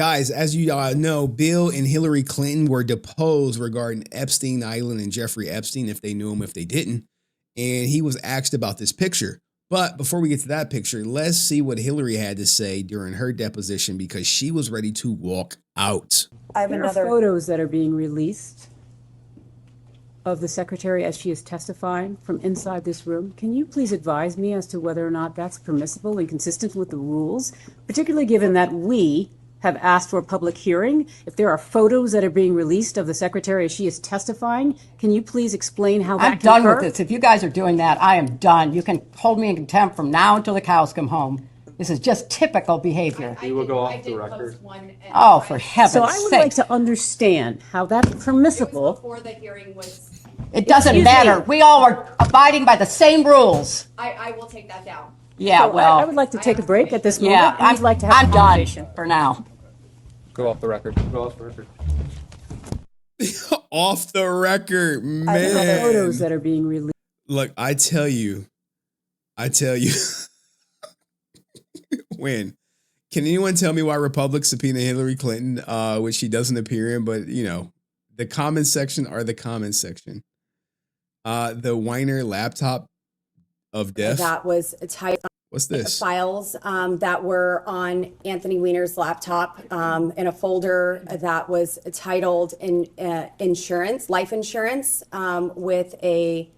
Guys, as you know, Bill and Hillary Clinton were deposed regarding Epstein Island and Jeffrey Epstein, if they knew him, if they didn't. And he was asked about this picture. But before we get to that picture, let's see what Hillary had to say during her deposition, because she was ready to walk out. I have There another are photos that are being released of the secretary as she is testifying from inside this room. Can you please advise me as to whether or not that's permissible and consistent with the rules, particularly given that we have asked for a public hearing? If there are photos that are being released of the secretary as she is testifying, can you please explain how that I'm can done occur? with this. If you guys are doing that, I am done. You can hold me in contempt from now until the cows come home. This is just typical behavior. We will go off the record. Oh, for heaven's So I would like sake. to understand how that's permissible. before the hearing was. It doesn't Excuse matter. me. We all are abiding by the same rules. I will take that down. Yeah, So well, I would like to take a break at this moment. yeah, and I'd like to have I'm a done conversation. for now. Go off the record. Go off the record. Off the record, I have man. photos that are being released. Look, I tell you, when can anyone tell me why Republicans subpoena Hillary Clinton, which she doesn't appear in, but you know, the comments section are the comments section. The Weiner laptop of death. That was typed What's this? files that were on Anthony Weiner's laptop in a folder that was titled insurance, life insurance, with a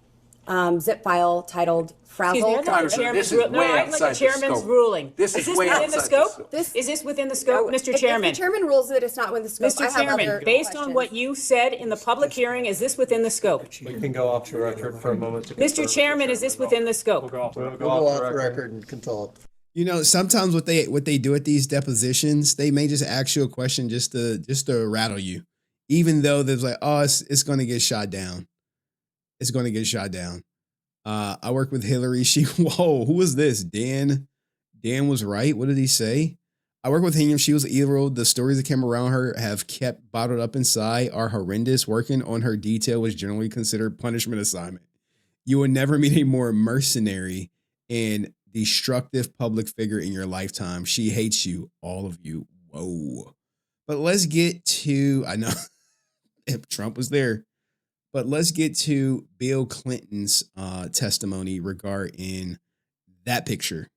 zip file titled Excuse me, frazzled. I'd like the chairman's I'd like the chairman's ruling. This Is is this way within the outside the scope? scope. Is this within the scope, Mr. If Chairman? the chairman rules that it's not within the scope, I Mr. have Chairman, other based on questions. what you said in the public hearing, is this within the scope? We can go off the record for a moment. To Mr. Chairman, is this within the scope? We'll We'll go go off the record. and can talk. You know, sometimes what they do at these depositions, they may just ask you a question just to rattle you, even though there's like, oh, it's going to get shot down. It's going to get shot down. I work with Hillary. Who was this? Dan was right. What did he say? I work with him. She was evil. The stories that came around her have kept bottled up inside are horrendous. Working on her detail was generally considered punishment assignment. You will never meet a more mercenary and destructive public figure in your lifetime. She hates you, all of you. Whoa. But let's get to, I know if Trump was there, but let's get to Bill Clinton's testimony regarding that picture.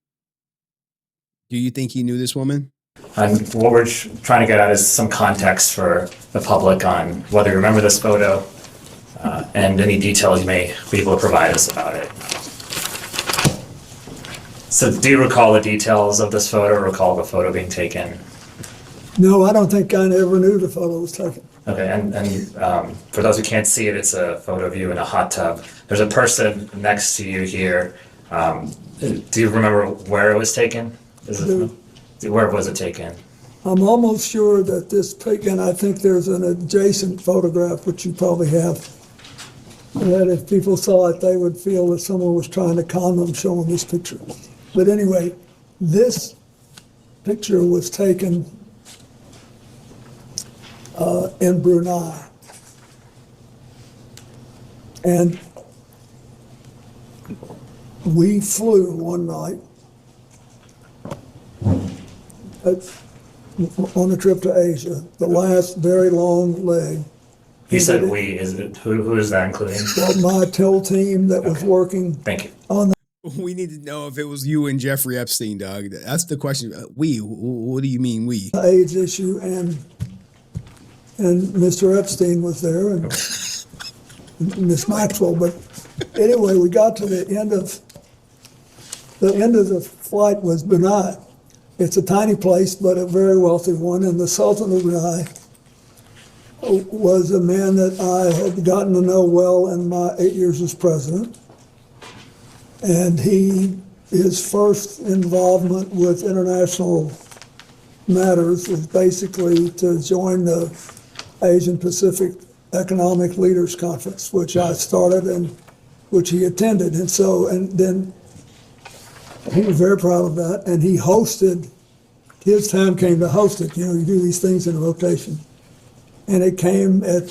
Do you think he knew this woman? And what we're trying to get at is some context for the public on whether you remember this photo and any details you may be able to provide us about it. So do you recall the details of this photo, recall the photo being taken? No, I don't think I ever knew the photo was taken. Okay, and for those who can't see it, it's a photo of you in a hot tub. There's a person next to you here. Do you remember where it was taken? Where was it taken? I'm almost sure that this pic, and I think there's an adjacent photograph, which you probably have, that if people saw it, they would feel that someone was trying to con them showing this picture. But anyway, this picture was taken in Brunei. And we flew one night on a trip to Asia, the last very long leg. You said we, is it, who is that including? Well, my TEL team that was working Thank you. on We need to know if it was you and Jeffrey Epstein, dog. That's the question. We, what do you mean we? the AIDS issue, and Mr. Epstein was there, and Miss Maxwell. But anyway, we got to the end of the flight was Brunei. It's a tiny place, but a very wealthy one, and the Sultan of Brunei was a man that I had gotten to know well in my 8 years as president. And his first involvement with international matters was basically to join the Asian Pacific Economic Leaders Conference, which I started and which he attended. And then he was very proud of that, and he hosted, his time came to host it. You know, you do these things in a rotation. And it came either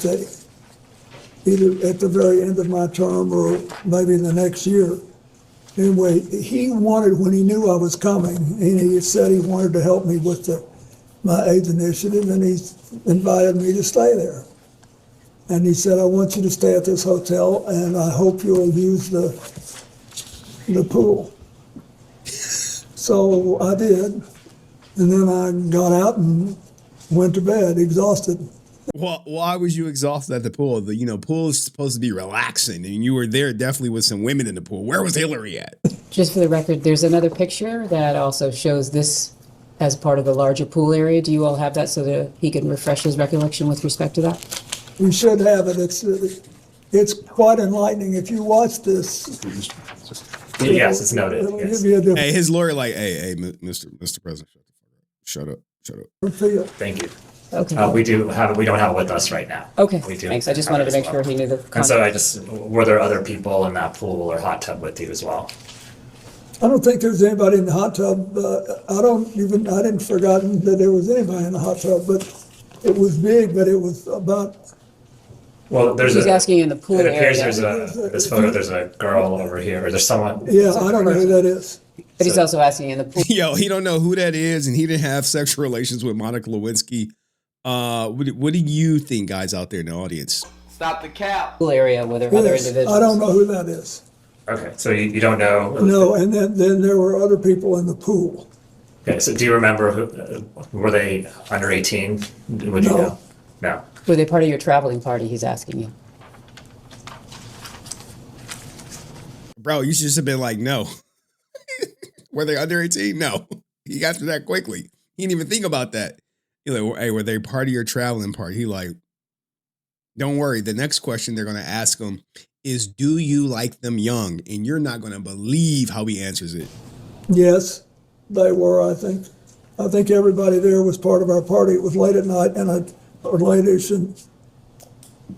at the very end of my term or maybe the next year. Anyway, he wanted, when he knew I was coming, and he said he wanted to help me with the my AIDS initiative, and he invited me to stay there. And he said, I want you to stay at this hotel, and I hope you'll use the pool. So I did, and then I got out and went to bed exhausted. Well, why was you exhausted at the pool? The pool is supposed to be relaxing, and you were there definitely with some women in the pool. Where was Hillary at? Just for the record, there's another picture that also shows this as part of the larger pool area. Do you all have that so that he can refresh his recollection with respect to that? We should have it. It's quite enlightening. If you watch this, Yes, it's noted. it'll Yes. give you a different Hey, his lawyer hey, Mr. President, shut up. feel. Thank you. Okay. We don't have it with us right now. Okay, We do thanks. I just have it wanted to as make well. sure he knew the And so context. were there other people in that pool or hot tub with you as well? I don't think there's anybody in the hot tub. I didn't forgotten that there was anybody in the hot tub, but it was big, but it was about, Well, He's asking in the pool it appears area, there's this photo, there's a girl over here, or there's someone. yeah, I don't know who that is. but he's also asking in the pool Yo, he don't know who that is, and he didn't have sexual relations with Monica Lewinsky. What do you think, guys out there in the audience? Stop the cap. area where there are other Yes, individuals. I don't know who that is. Okay, so you don't know? No, and then there were other people in the pool. Okay, so do you remember were they under 18? Would you No. know? No. Were they part of your traveling party, he's asking you? Bro, you should just have been like, no. Were they under 18? No. He got to that quickly. He didn't even think about that. He like, hey, were they part of your traveling party? He like, don't worry. The next question they're going to ask him is, do you like them young? And you're not going to believe how he answers it. Yes, they were, I think. I think everybody there was part of our party. It was late at night or late-ish, and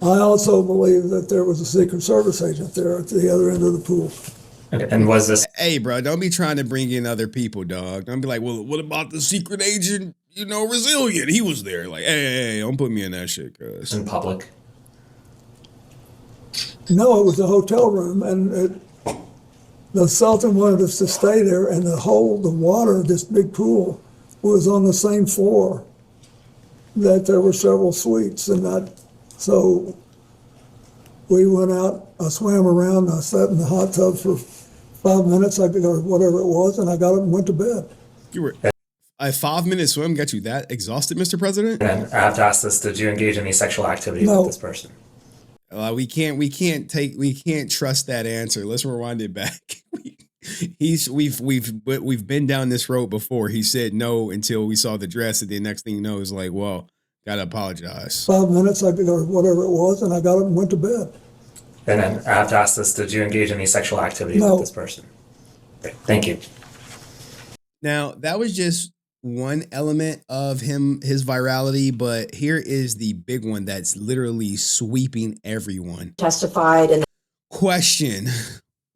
I also believe that there was a Secret Service agent there at the other end of the pool. Okay, and was this Hey, bro, don't be trying to bring in other people, dog. Don't be like, well, what about the secret agent, Resilient? He was there. Like, hey, don't put me in that shit, cuz. in public? No, it was a hotel room, and the Sultan wanted us to stay there, and the water, this big pool, was on the same floor that there were several suites, and so we went out, I swam around, I sat in the hot tub for 5 minutes, or whatever it was, and I got up and went to bed. You were a 5-minute swim got you that exhausted, Mr. President? And I have to ask this: did you engage in any sexual activity No. with this person? We can't trust that answer. Let's rewind it back. We've been down this road before. He said no until we saw the dress, and the next thing you know is like, well, gotta apologize. 5 minutes, or whatever it was, and I got up and went to bed. And then I have to ask this: did you engage in any sexual activity No. with this person? Okay, thank you. Now that was just one element of his virality, but here is the big one that's literally sweeping everyone. Testified in Question: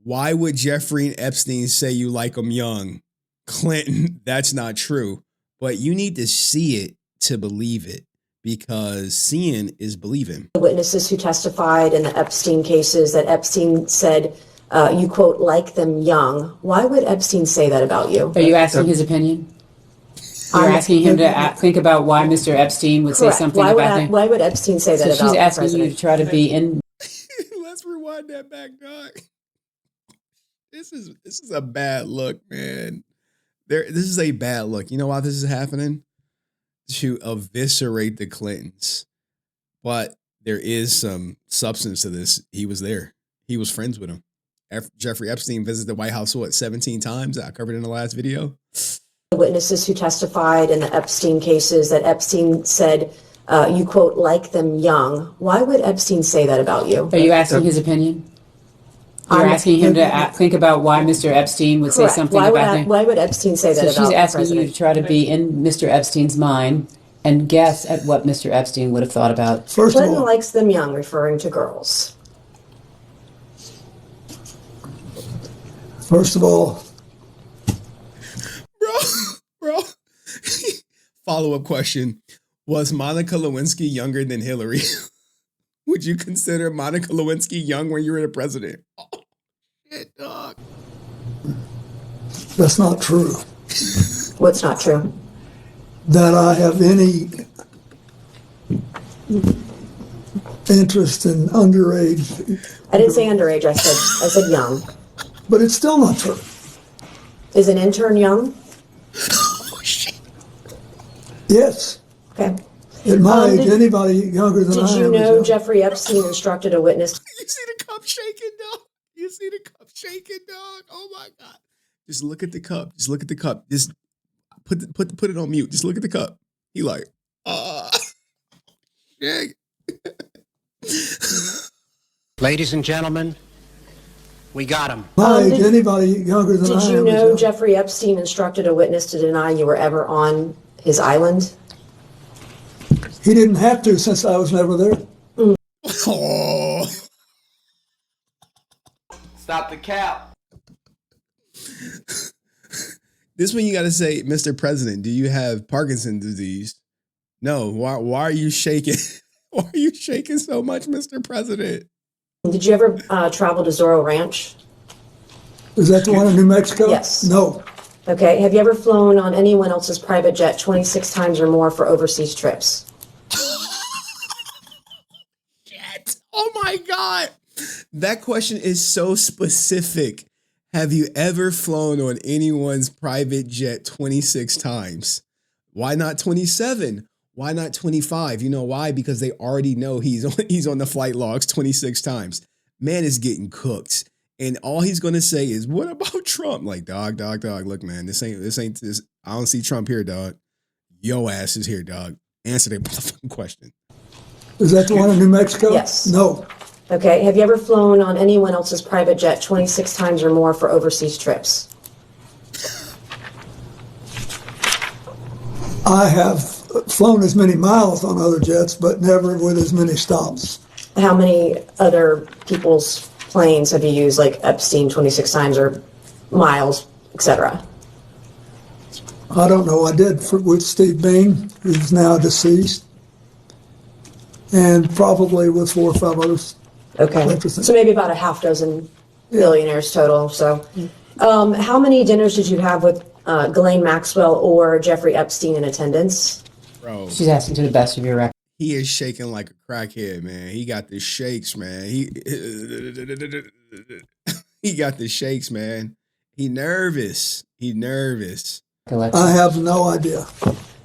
why would Jeffrey and Epstein say you like them young? Clinton, that's not true. But you need to see it to believe it, because seeing is believing. the witnesses who testified in the Epstein cases that Epstein said, you quote, like them young. Why would Epstein say that about you? Are you asking his opinion? You're asking him to think about why Mr. Epstein would say Correct. something Why about would, him? why would Epstein say that So about she's the asking you president? to try to be in. Let's rewind that back, dog. This is a bad look, man. This is a bad look. You know why this is happening? To eviscerate the Clintons. But there is some substance to this. He was there. He was friends with him. Jeffrey Epstein visited the White House, 17 times? I covered in the last video. The witnesses who testified in the Epstein cases that Epstein said, you quote, like them young. Why would Epstein say that about you? Are you asking his opinion? You're asking him to think about why Mr. Epstein would say Correct. something Why would, about him. why would Epstein say that So about she's the asking you president? to try to be in Mr. Epstein's mind and guess at what Mr. Epstein would have thought about. First of Clinton all, likes them young, referring to girls. Bro. Follow-up question. Was Monica Lewinsky younger than Hillary? Would you consider Monica Lewinsky young when you were the president? Oh, shit, dog. that's not true. What's not true? that I have any interest in underage, I didn't say underage, I said young. but it's still not true. Is an intern young? Yes, Okay. at my age, Did- anybody younger than I am Did you is know young. Jeffrey Epstein instructed a witness You see the cup shaking, dog? You see the cup shaking, dog? Oh my God. Just look at the cup. Just look at the cup. Just put it on mute. Just look at the cup. He like, shake. Ladies and gentlemen, we got him. My age, did- anybody younger than I am Did you is know young. Jeffrey Epstein instructed a witness to deny you were ever on his island? He didn't have to since I was never there. Oh. Stop the cap. This one you got to say, Mr. President, do you have Parkinson's disease? No. Why are you shaking? Why are you shaking so much, Mr. President? Did you ever travel to Zorro Ranch? Is that the one in New Mexico? Yes. No. Okay. Have you ever flown on anyone else's private jet 26 times or more for overseas trips? Shit. Oh my God. That question is so specific. Have you ever flown on anyone's private jet 26 times? Why not 27? Why not 25? You know why? Because they already know he's on the flight logs 26 times. Man is getting cooked. And all he's going to say is, what about Trump? Like, dog. Look, man, this ain't this. I don't see Trump here, dog. Yo ass is here, dog. Answer that motherfucking question. Is that the one in New Mexico? Yes. No. Okay. Have you ever flown on anyone else's private jet 26 times or more for overseas trips? I have flown as many miles on other jets, but never with as many stops. How many other people's planes have you used, like Epstein 26 times or miles, etc.? I don't know. I did with Steve Bing, who's now deceased, and probably with 4 or 5 others. Okay. Interesting. So maybe about a half dozen billionaires total. So how many dinners did you have with Ghislaine Maxwell or Jeffrey Epstein in attendance? Bro, She's asking to the best of your record. he is shaking like a crackhead, man. He got the shakes, man. He got the shakes, man. He nervous. I have no idea.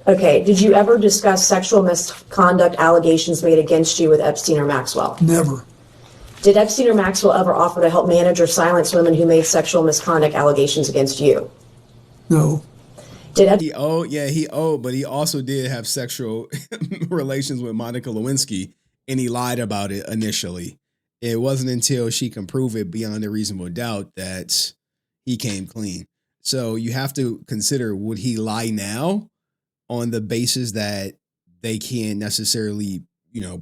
Okay. Did you ever discuss sexual misconduct allegations made against you with Epstein or Maxwell? Never. Did Epstein or Maxwell ever offer to help manage or silence women who made sexual misconduct allegations against you? No. Did He owed, but he also did have sexual relations with Monica Lewinsky, and he lied about it initially. It wasn't until she can prove it beyond a reasonable doubt that he came clean. So you have to consider, would he lie now on the basis that they can't necessarily,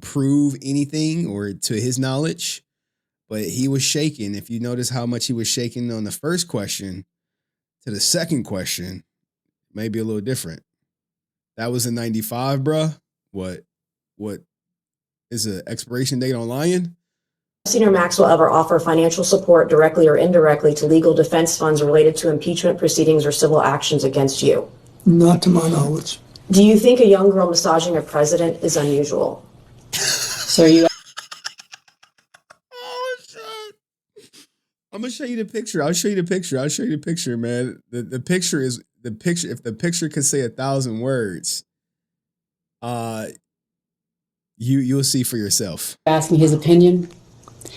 prove anything or to his knowledge? But he was shaking. If you notice how much he was shaking on the first question to the second question, maybe a little different. That was in 95, bruh. What is the expiration date on lying? Epstein or Maxwell ever offer financial support directly or indirectly to legal defense funds related to impeachment proceedings or civil actions against you? Not to my knowledge. Do you think a young girl massaging a president is unusual? So you Oh shit! I'm gonna show you the picture. I'll show you the picture, man. The picture is the picture. If the picture could say 1,000 words, you'll see for yourself. asking his opinion?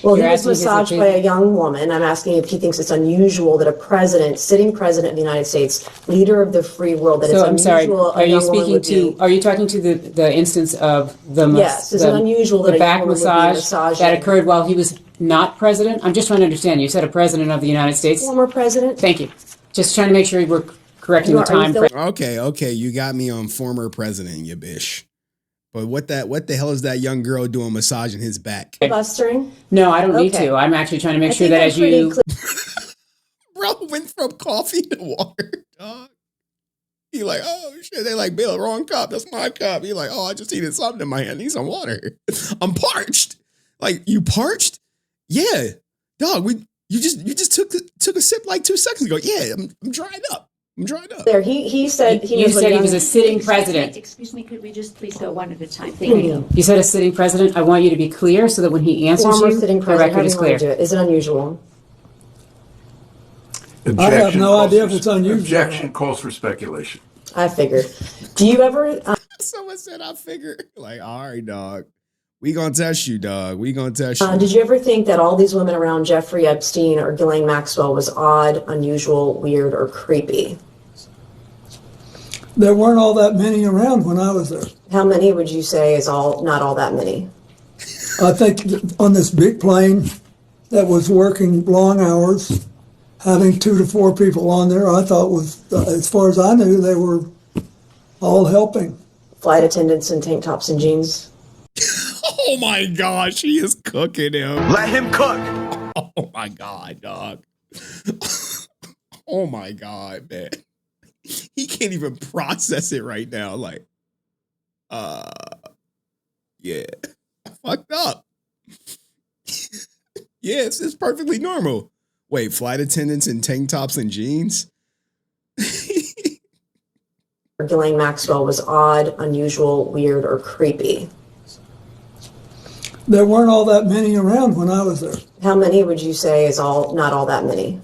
Well, You're he was asking his massaged by opinion? a young woman. I'm asking if he thinks it's unusual that a president, sitting president of the United States, leader of the free world, that So it's I'm sorry. unusual Are a you young woman speaking would to? be. Are you talking to the instance of the Yes, is it unusual that the a back young woman would be massage massaging? that occurred while he was not president? I'm just trying to understand. You said a president of the United States. Former president? Thank you. Just trying to make sure we're correcting the Are you time feeling- frame. Okay, you got me on former president, you bish. But what the hell is that young girl doing massaging his back? Filibustering? No, I don't need Okay. to. I'm actually trying to make I sure think that I'm as pretty you. clear. Bro went from coffee to water, dog. He like, oh shit, they like, Bill, wrong cup. That's my cup. He like, oh, I just needed something in my hand. I need some water. I'm parched. Like, you parched? Yeah. Dog, you just took a sip like 2 seconds ago. Yeah, I'm dried up. I'm dried up. There, he said he You knows what said he young- was a sitting president. Excuse me, could we just please go one at a time? Thank you. You said a sitting president. I want you to be clear so that when he answers former you, sitting the president. How record do is you want to do clear. it? Is it unusual? I have no idea if it's unusual. Objection calls for speculation. I figured. Do you ever? Someone said, I figured. Like, all right, dog. We gonna test you, dog. We gonna test you. Did you ever think that all these women around Jeffrey Epstein or Ghislaine Maxwell was odd, unusual, weird, or creepy? There weren't all that many around when I was there. How many would you say is not all that many? I think on this big plane that was working long hours, having 2 to 4 people on there, I thought was, as far as I knew, they were all helping. Flight attendants in tank tops and jeans. Oh my gosh, he is cooking him. Let him cook. Oh my God, dog. Oh my God, man. He can't even process it right now. Like, yeah, I fucked up. Yeah, it's perfectly normal. Wait, flight attendants in tank tops and jeans? Ghislaine Maxwell was odd, unusual, weird, or creepy. There weren't all that many around when I was there. How many would you say is not all that many?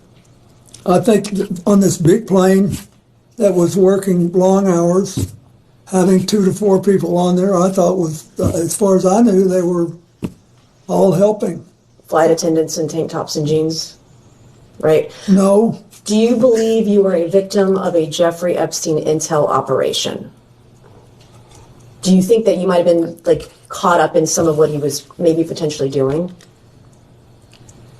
I think on this big plane that was working long hours, having 2 to 4 people on there, I thought was, as far as I knew, they were all helping. Flight attendants in tank tops and jeans, right? No, Do you believe you were a victim of a Jeffrey Epstein intel operation? Do you think that you might have been like caught up in some of what he was maybe potentially doing?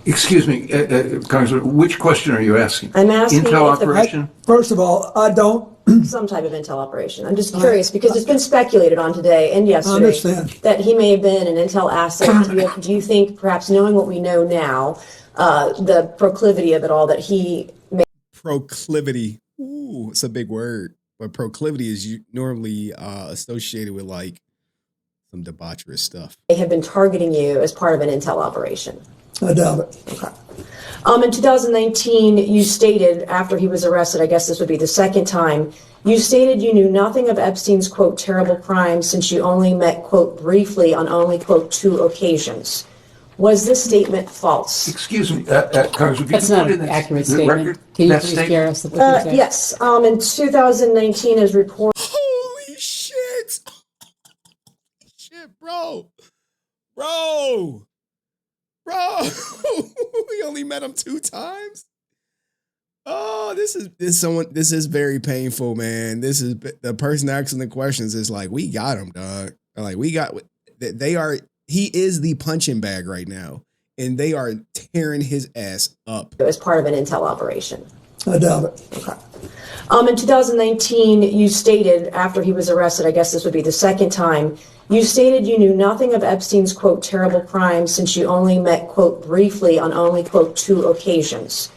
Excuse me, Congressman, which question are you asking? I'm asking Intel if the- operation? first of all, I don't Some type of intel operation. I'm just curious because it's been speculated on today and yesterday understand. that he may have been an intel asset. Do you think, perhaps knowing what we know now, the proclivity of it all, that he may Proclivity. Ooh, it's a big word. But proclivity is normally associated with like some debaucherous stuff. have been targeting you as part of an intel operation? I doubt it. Okay. In 2019, you stated after he was arrested, I guess this would be the second time, you stated you knew nothing of Epstein's, quote, terrible crimes since you only met, quote, briefly on only, quote, 2 occasions. Was this statement false? Excuse me, Congressman. That's not an accurate statement. Can you please share us what you said? Yes. In 2019, as reported. Holy shit. Shit, bro. Bro. We only met him 2 times. Oh, this is very painful, man. This is the person asking the questions is like, we got him, dog. Like, he is the punching bag right now, and they are tearing his ass up. As part of an intel operation. I doubt it. Okay. In 2019, you stated after he was arrested, I guess this would be the second time, you stated you knew nothing of Epstein's, quote, terrible crimes since you only met, quote, briefly on only, quote, 2 occasions.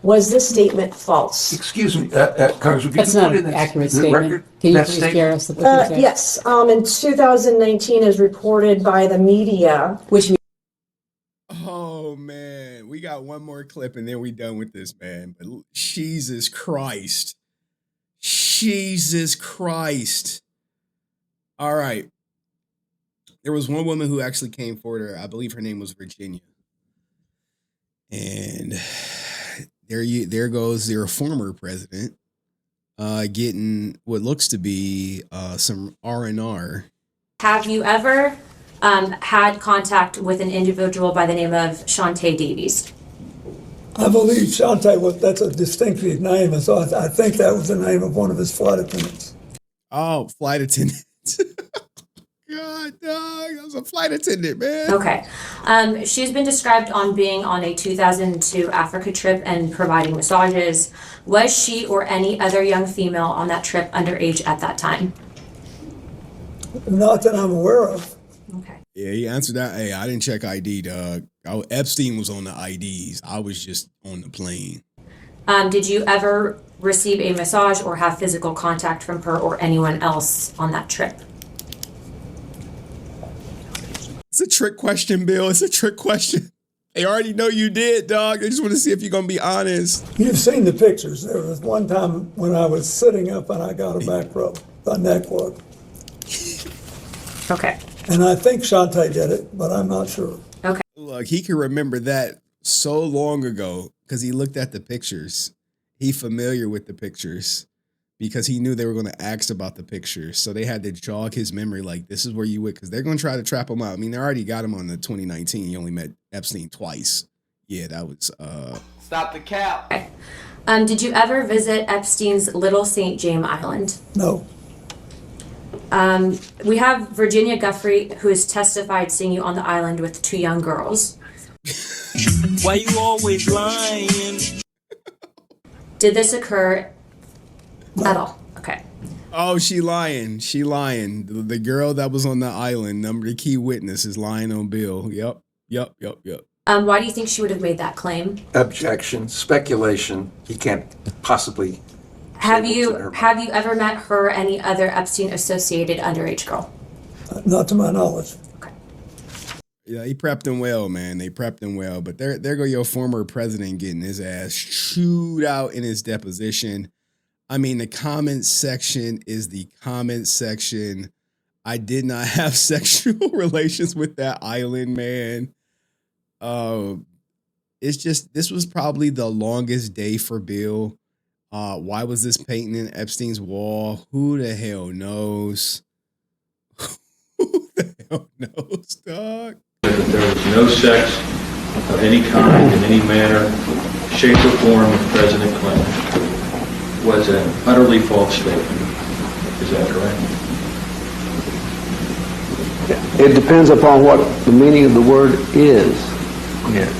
Was this statement false? Excuse me, Congressman. That's not an accurate statement. Can you please share us what you said? Yes. In 2019, as reported by the media, which Oh man, we got one more clip and then we done with this, man. But Jesus Christ. Jesus Christ. All right. There was one woman who actually came forward. I believe her name was Virginia. And there goes their former president getting what looks to be some R&R. Have you ever had contact with an individual by the name of Shantae Davies? I believe Shantae that's a distinctive name, and so I think that was the name of one of his flight attendants. Oh, flight attendant. God, dog, that was a flight attendant, man. Okay. She's been described on being on a 2002 Africa trip and providing massages. Was she or any other young female on that trip underage at that time? Not that I'm aware of. Okay. Yeah, he answered that. Hey, I didn't check ID, dog. Epstein was on the IDs. I was just on the plane. Did you ever receive a massage or have physical contact from her or anyone else on that trip? It's a trick question, Bill. It's a trick question. They already know you did, dog. They just want to see if you're gonna be honest. You've seen the pictures. There was one time when I was sitting up and I got a back rub, a neck rub. Okay. And I think Shantae did it, but I'm not sure. Okay. Look, he can remember that so long ago because he looked at the pictures. He familiar with the pictures because he knew they were going to ask about the pictures. So they had to jog his memory like, this is where you would, because they're going to try to trap him out. I mean, they already got him on the 2019. He only met Epstein twice. Yeah, that was... Stop the cap. Okay. Did you ever visit Epstein's Little St. James Island? No. We have Virginia Guffrey, who has testified seeing you on the island with 2 young girls. Why you always lying? Did this occur at all? Okay. Oh, she lying. She lying. The girl that was on the island, the key witness, is lying on Bill. Yep. Why do you think she would have made that claim? Objection, speculation. He can't possibly. Have you ever met her or any other Epstein associated underage girl? Not to my knowledge. Yeah, he prepped him well, man. They prepped him well. But there go your former president getting his ass chewed out in his deposition. I mean, the comment section is the comment section. I did not have sexual relations with that island, man. It's just, this was probably the longest day for Bill. Why was this painting in Epstein's wall? Who the hell knows? Who the hell knows, dog? There was no sex of any kind, in any manner, shape, or form with President Clinton. Was an utterly false statement. Is that correct? It depends upon what the meaning of the word is. Yeah.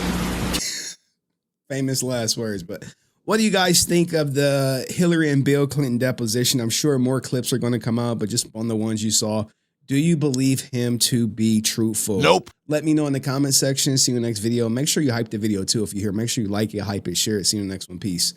Famous last words, but what do you guys think of the Hillary and Bill Clinton deposition? I'm sure more clips are going to come out, but just on the ones you saw, do you believe him to be truthful? Nope. Let me know in the comment section. See you in the next video. Make sure you hype the video too if you're here. Make sure you like it, hype it, share it. See you in the next one. Peace.